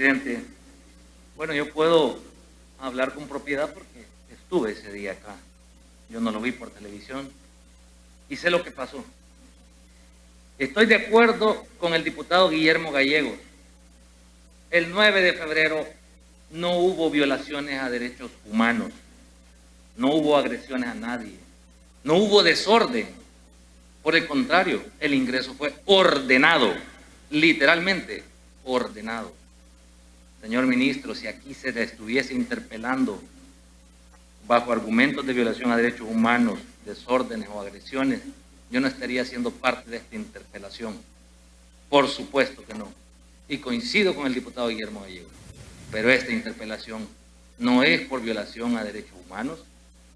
presidente. Bueno, yo puedo hablar con propiedad porque estuve ese día acá. Yo no lo vi por televisión y sé lo que pasó. Estoy de acuerdo con el diputado Guillermo Gallegos. El 9 de febrero no hubo violaciones a derechos humanos, no hubo agresiones a nadie, no hubo desorden. Por el contrario, el ingreso fue ordenado, literalmente ordenado. Señor ministro, si aquí se le estuviese interpelando bajo argumentos de violación a derechos humanos, desórdenes o agresiones, yo no estaría siendo parte de esta interpelación. Por supuesto que no. Y coincido con el diputado Guillermo Gallegos. Pero esta interpelación no es por violación a derechos humanos,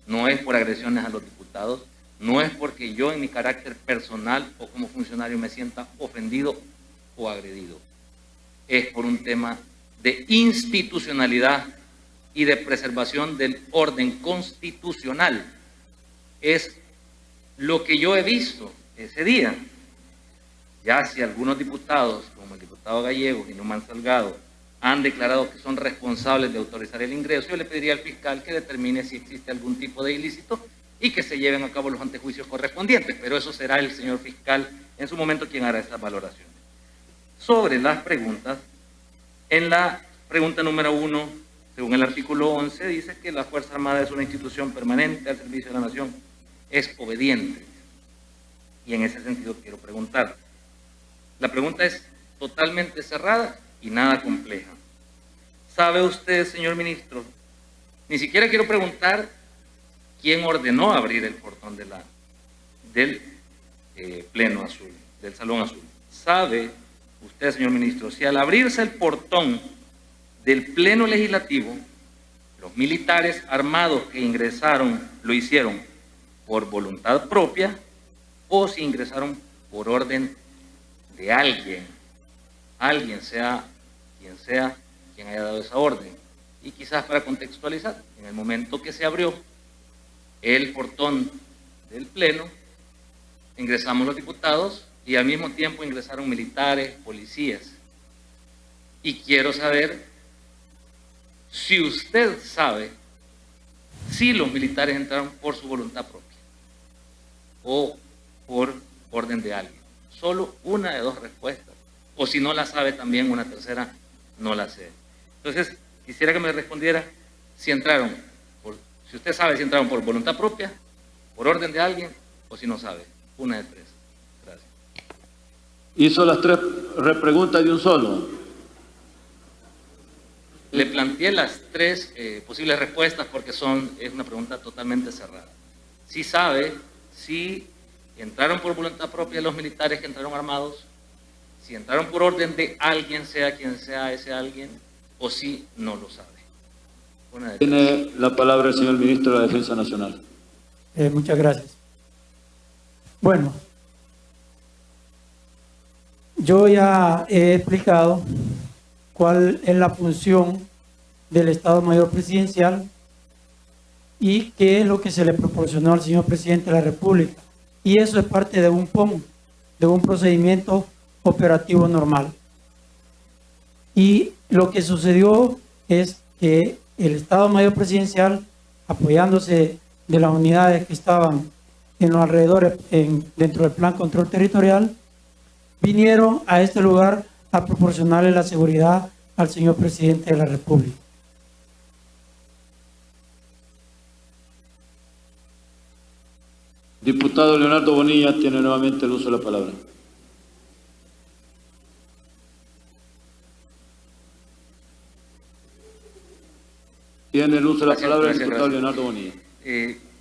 no es por agresiones a los diputados, no es porque yo en mi carácter personal o como funcionario me sienta ofendido o agredido. Es por un tema de institucionalidad y de preservación del orden constitucional. Es lo que yo he visto ese día. Ya si algunos diputados, como el diputado Gallegos y Numan Salgado, han declarado que son responsables de autorizar el ingreso, yo le pediría al fiscal que determine si existe algún tipo de ilícito y que se lleven a cabo los antejuicios correspondientes, pero eso será el señor fiscal en su momento quien hará estas valoraciones. Sobre las preguntas, en la pregunta número 1, según el artículo 11, dice que la Fuerza Armada es una institución permanente al servicio de la nación, es obediente. Y en ese sentido quiero preguntar. La pregunta es totalmente cerrada y nada compleja. ¿Sabe usted, señor ministro? Ni siquiera quiero preguntar quién ordenó abrir el portón del pleno azul, del salón azul. ¿Sabe usted, señor ministro, si al abrirse el portón del pleno legislativo, los militares armados que ingresaron lo hicieron por voluntad propia o si ingresaron por orden de alguien sea quien haya dado esa orden? Y quizás para contextualizar, en el momento que se abrió el portón del pleno, ingresamos los diputados y al mismo tiempo ingresaron militares, policías. Y quiero saber si usted sabe si los militares entraron por su voluntad propia o por orden de alguien. Solo una de dos respuestas. O si no la sabe también una tercera, no la sé. Entonces, quisiera que me respondiera si si usted sabe si entraron por voluntad propia, por orden de alguien, o si no sabe. Una de tres. Gracias. Hizo las tres repreguntas de un solo. Le planteé las tres posibles respuestas porque es una pregunta totalmente cerrada. Si sabe si entraron por voluntad propia los militares que entraron armados, si entraron por orden de alguien, sea quien sea ese alguien, o si no lo sabe. Tiene la palabra el señor ministro de la Defensa Nacional. Muchas gracias. Bueno, yo ya he explicado cuál es la función del Estado Mayor Presidencial y qué es lo que se le proporcionó al señor presidente de la República. Y eso es parte de un PON, de un procedimiento operativo normal. Y lo que sucedió es que el Estado Mayor Presidencial, apoyándose de las unidades que estaban en los alrededores dentro del Plan Control Territorial, vinieron a este lugar a proporcionarle la seguridad al señor presidente de la República. Diputado Leonardo Bonilla tiene nuevamente el uso de la palabra. Tiene el uso de la palabra el diputado Leonardo Bonilla.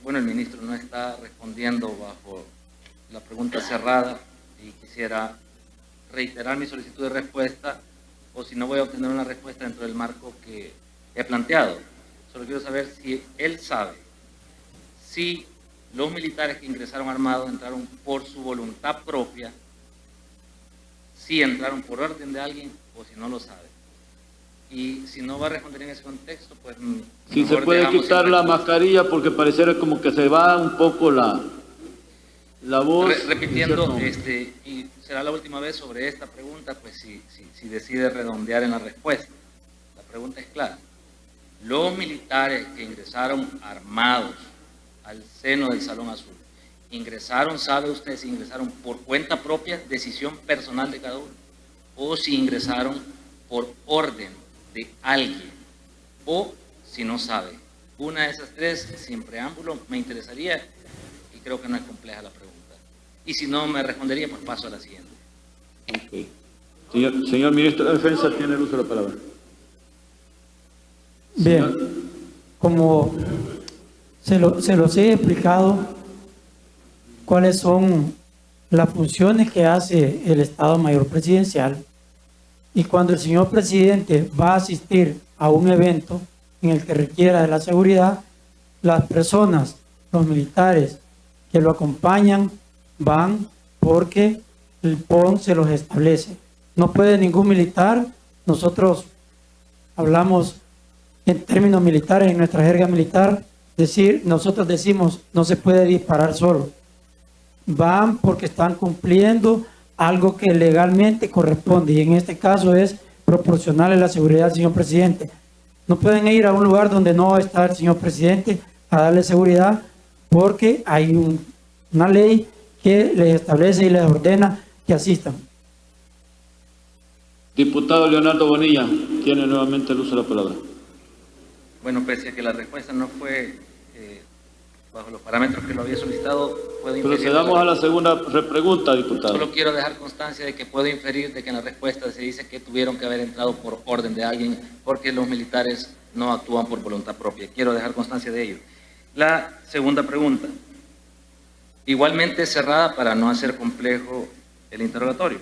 Bueno, el ministro no está respondiendo bajo la pregunta cerrada y quisiera reiterar mi solicitud de respuesta, o si no voy a obtener una respuesta dentro del marco que he planteado. Solo quiero saber si él sabe si los militares que ingresaron armados entraron por su voluntad propia, si entraron por orden de alguien o si no lo sabe. Y si no va a responder en ese contexto, pues... Si se puede quitar la mascarilla porque pareciera como que se va un poco la voz. Repitiendo, y será la última vez sobre esta pregunta, pues si decide redondear en la respuesta. pregunta es clara. Los militares que ingresaron armados al seno del Salón Azul, ingresaron, ¿sabe usted si ingresaron por cuenta propia, decisión personal de cada uno? O si ingresaron por orden de alguien, o si no sabe. Una de esas tres, sin preámbulo, me interesaría, y creo que no es compleja la pregunta. Y si no me respondería, pues paso a la siguiente. Okay. Señor Ministro de Defensa, tiene el uso de la palabra. Bien, como se los he explicado, cuáles son las funciones que hace el Estado Mayor Presidencial, y cuando el señor presidente va a asistir a un evento en el que requiera de la seguridad, las personas, los militares que lo acompañan, van porque el PON se los establece. No puede ningún militar, nosotros hablamos en términos militares, en nuestra jerga militar, nosotros decimos, no se puede disparar solo. Van porque están cumpliendo algo que legalmente corresponde, y en este caso es proporcionarle la seguridad al señor presidente. No pueden ir a un lugar donde no está el señor presidente a darle seguridad, porque hay una ley que les establece y les ordena que asistan. Diputado Leonardo Bonilla, tiene nuevamente el uso de la palabra. Bueno, pese a que la respuesta no fue bajo los parámetros que lo había solicitado, puedo inferir... Procedamos a la segunda repregunta, diputado. Solo quiero dejar constancia de que puedo inferir de que en la respuesta se dice que tuvieron que haber entrado por orden de alguien, porque los militares no actúan por voluntad propia. Quiero dejar constancia de ello. La segunda pregunta, igualmente cerrada para no hacer complejo el interrogatorio.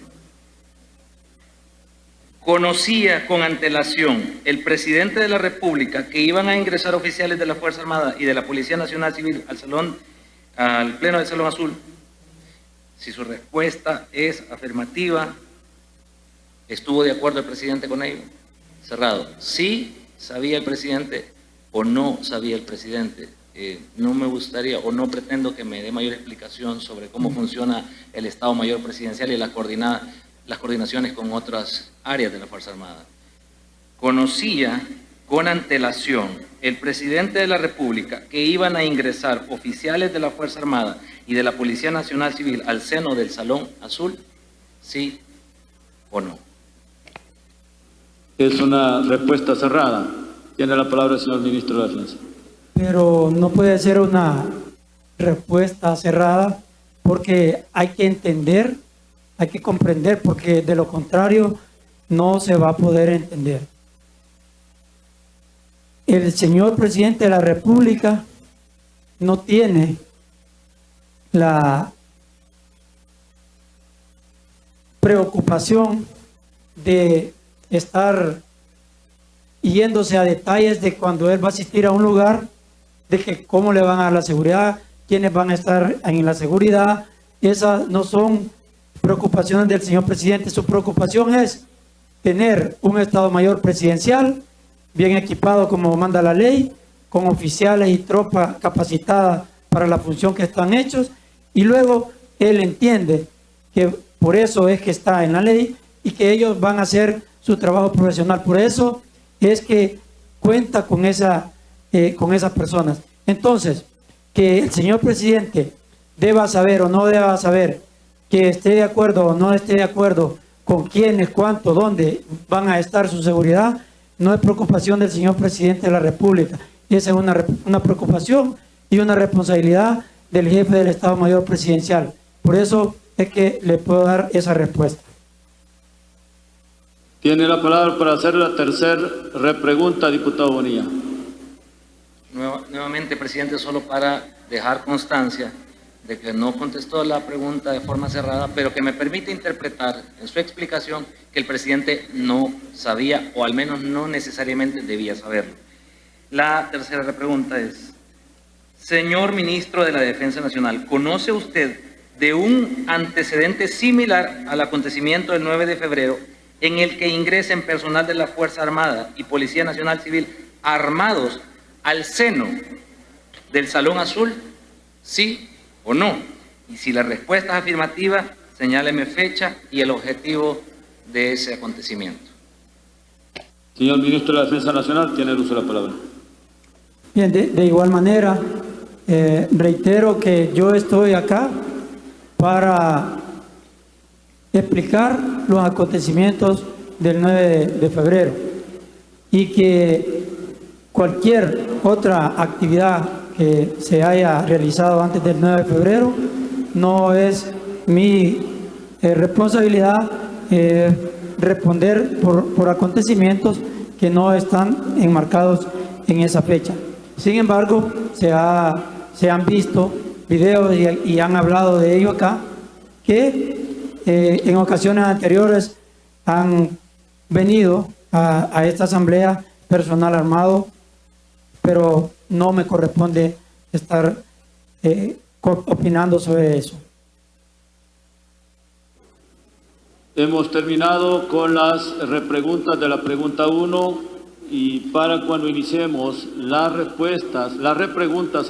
¿Conocía con antelación el presidente de la República que iban a ingresar oficiales de la Fuerza Armada y de la Policía Nacional Civil al Pleno del Salón Azul? Si su respuesta es afirmativa, ¿estuvo de acuerdo el presidente con ello? Cerrado. ¿Sí sabía el presidente o no sabía el presidente? No me gustaría o no pretendo que me dé mayor explicación sobre cómo funciona el Estado Mayor Presidencial y las coordinaciones con otras áreas de la Fuerza Armada. ¿Conocía con antelación el presidente de la República que iban a ingresar oficiales de la Fuerza Armada y de la Policía Nacional Civil al seno del Salón Azul? ¿Sí o no? Es una respuesta cerrada. Tiene la palabra el señor Ministro de Defensa. Pero no puede ser una respuesta cerrada, porque hay que entender, hay que comprender, porque de lo contrario no se va a poder entender. El señor presidente de la República no tiene la preocupación de estar yéndose a detalles de cuando él va a asistir a un lugar, de que cómo le van a dar la seguridad, quiénes van a estar en la seguridad. Esas no son preocupaciones del señor presidente. Su preocupación es tener un Estado Mayor Presidencial bien equipado como manda la ley, con oficiales y tropas capacitadas para la función que están hechos, y luego él entiende que por eso es que está en la ley y que ellos van a hacer su trabajo profesional. Por eso es que cuenta con esas personas. Entonces, que el señor presidente deba saber o no deba saber, que esté de acuerdo o no esté de acuerdo con quiénes, cuánto, dónde van a estar su seguridad, no es preocupación del señor presidente de la República. Esa es una preocupación y una responsabilidad del jefe del Estado Mayor Presidencial. Por eso es que le puedo dar esa respuesta. Tiene la palabra para hacer la tercera repregunta, diputado Bonilla. Nuevamente, presidente, solo para dejar constancia de que no contestó la pregunta de forma cerrada, pero que me permite interpretar en su explicación que el presidente no sabía, o al menos no necesariamente debía saberlo. La tercera repregunta es: señor ministro de la Defensa Nacional, ¿conoce usted de un antecedente similar al acontecimiento del 9 de febrero en el que ingresen personal de la Fuerza Armada y Policía Nacional Civil armados al seno del Salón Azul? ¿Sí o no? Y si la respuesta es afirmativa, señáleme fecha y el objetivo de ese acontecimiento. Señor Ministro de la Defensa Nacional, tiene el uso de la palabra. Bien, de igual manera, reitero que yo estoy acá para explicar los acontecimientos del 9 de febrero y que cualquier otra actividad que se haya realizado antes del 9 de febrero no es mi responsabilidad responder por acontecimientos que no están enmarcados en esa fecha. Sin embargo, se han visto videos y han hablado de ello acá, que en ocasiones anteriores han venido a esta asamblea personal armado, pero no me corresponde estar opinando sobre eso. Hemos terminado con las repreguntas de la pregunta 1 y para cuando iniciemos las repreguntas